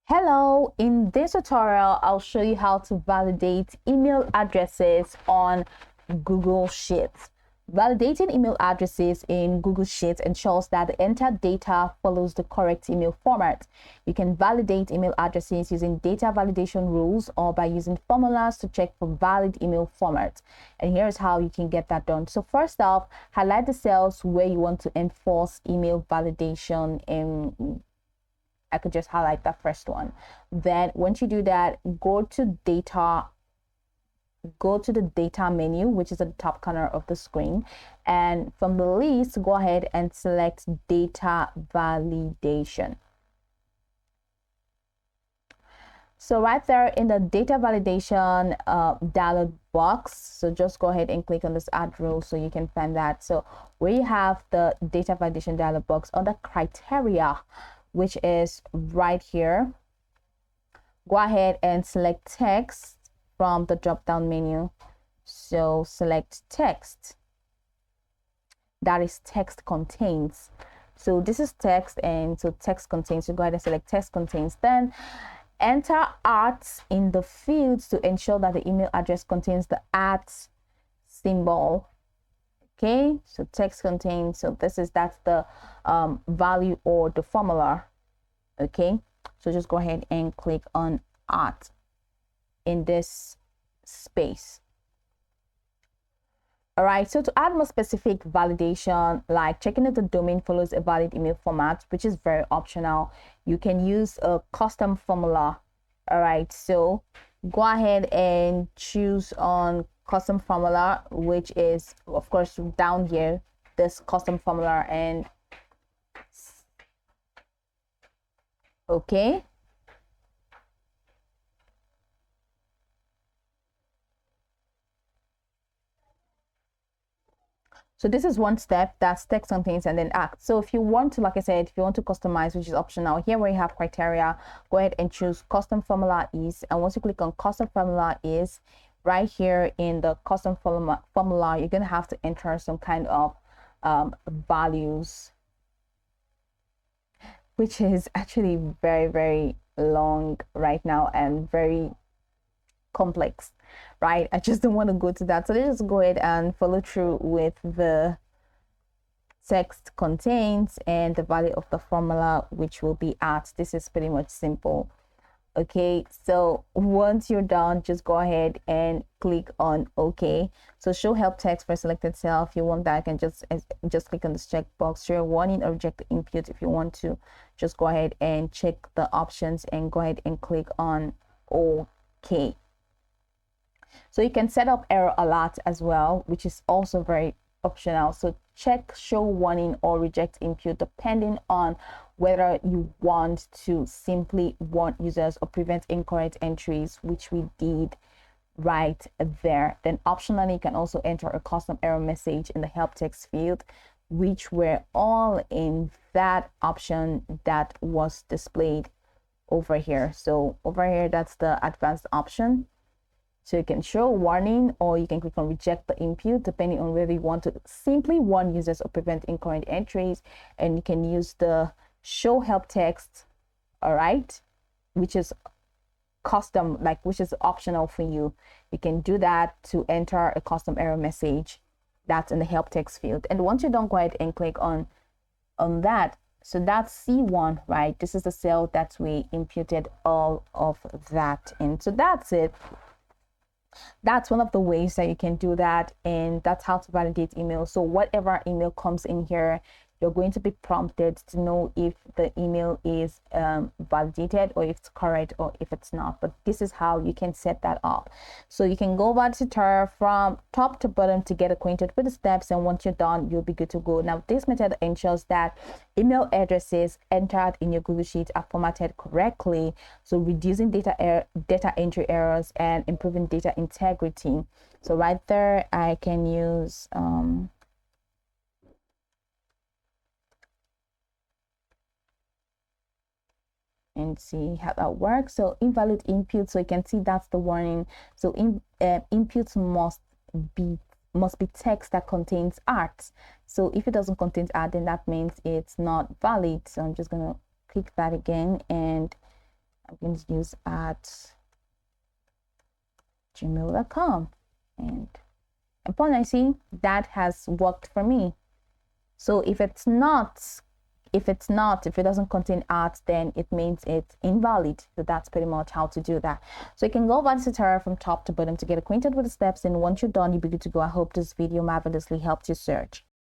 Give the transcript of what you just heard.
Hello, in this tutorial, I'll show you how to validate email addresses on Google Sheets. Validating email addresses in Google Sheets ensures that the entered data follows the correct email format. You can validate email addresses using data validation rules or by using formulas to check for valid email formats. And here's how you can get that done. So first off, highlight the cells where you want to enforce email validation in I could just highlight that first one. Then once you do that, go to the data menu, which is at the top corner of the screen, and from the list go ahead and select data validation. So right there in the data validation dialog box, so just go ahead and click on this add rule so you can find that. So where you have the data validation dialog box under criteria, which is right here, go ahead and select text from the drop down menu. So select text, that is text contains. So this is text, and so text contains, so go ahead and select text contains. Then enter @ in the fields to ensure that the email address contains the @ symbol. Okay, so text contains, so that's the value or the formula. Okay, so just go ahead and click on @ in this space. All right, so to add more specific validation, like checking if the domain follows a valid email format, which is very optional, you can use a custom formula. All right, so go ahead and choose on custom formula, which is of course down here, this custom formula, and okay, so this is one step, that's text contains and then act. So if you want to, like I said, if you want to customize, which is optional, here where you have criteria, go ahead and choose custom formula is, and once you click on custom formula is, right here in the custom formula, you're going to have to enter some kind of values, which is actually very long right now and very complex, right? I just don't want to go to that, so let's just go ahead and follow through with the text contains and the value of the formula, which will be @ this is pretty much simple. Okay, so once you're done, just go ahead and click on OK. So show help text for selected cell. If you want that, you can just click on this checkbox. Show a warning or reject the input. If you want to, just go ahead and check the options and go ahead and click on OK. So you can set up error alert as well, which is also very optional. So check show warning or reject input depending on whether you want to simply warn users or prevent incorrect entries, which we did right there. Then optionally, you can also enter a custom error message in the help text field, which were all in that option that was displayed over here. So over here, that's the advanced option. So you can show warning or you can click on reject the input depending on whether you want to simply warn users or prevent incorrect entries. And you can use the show help text, all right, which is custom, like which is optional for you. You can do that to enter a custom error message that's in the help text field. And once you're done, go ahead and click on that. So that's C1, right? This is the cell that we imputed all of that in. So that's it. That's one of the ways that you can do that, and that's how to validate email. So whatever email comes in here, you're going to be prompted to know if the email is validated or if it's correct or if it's not. But this is how you can set that up. So you can go over the tutorial from top to bottom to get acquainted with the steps, and once you're done, you'll be good to go. Now this method ensures that email addresses entered in your Google Sheet are formatted correctly, so reducing data entry errors and improving data integrity. So right there I can use and see how that works. So invalid input, so you can see that's the warning. So inputs must be text that contains art. So if it doesn't contain art, then that means it's not valid. So I'm just gonna click that again, and I'm going to use at gmail.com, and upon I see that has worked for me. So if it doesn't contain art, then it means it's invalid. So that's pretty much how to do that. So you can go over the tutorial from top to bottom to get acquainted with the steps, and once you're done, you'll be good to go. I hope this video marvelously helped you search.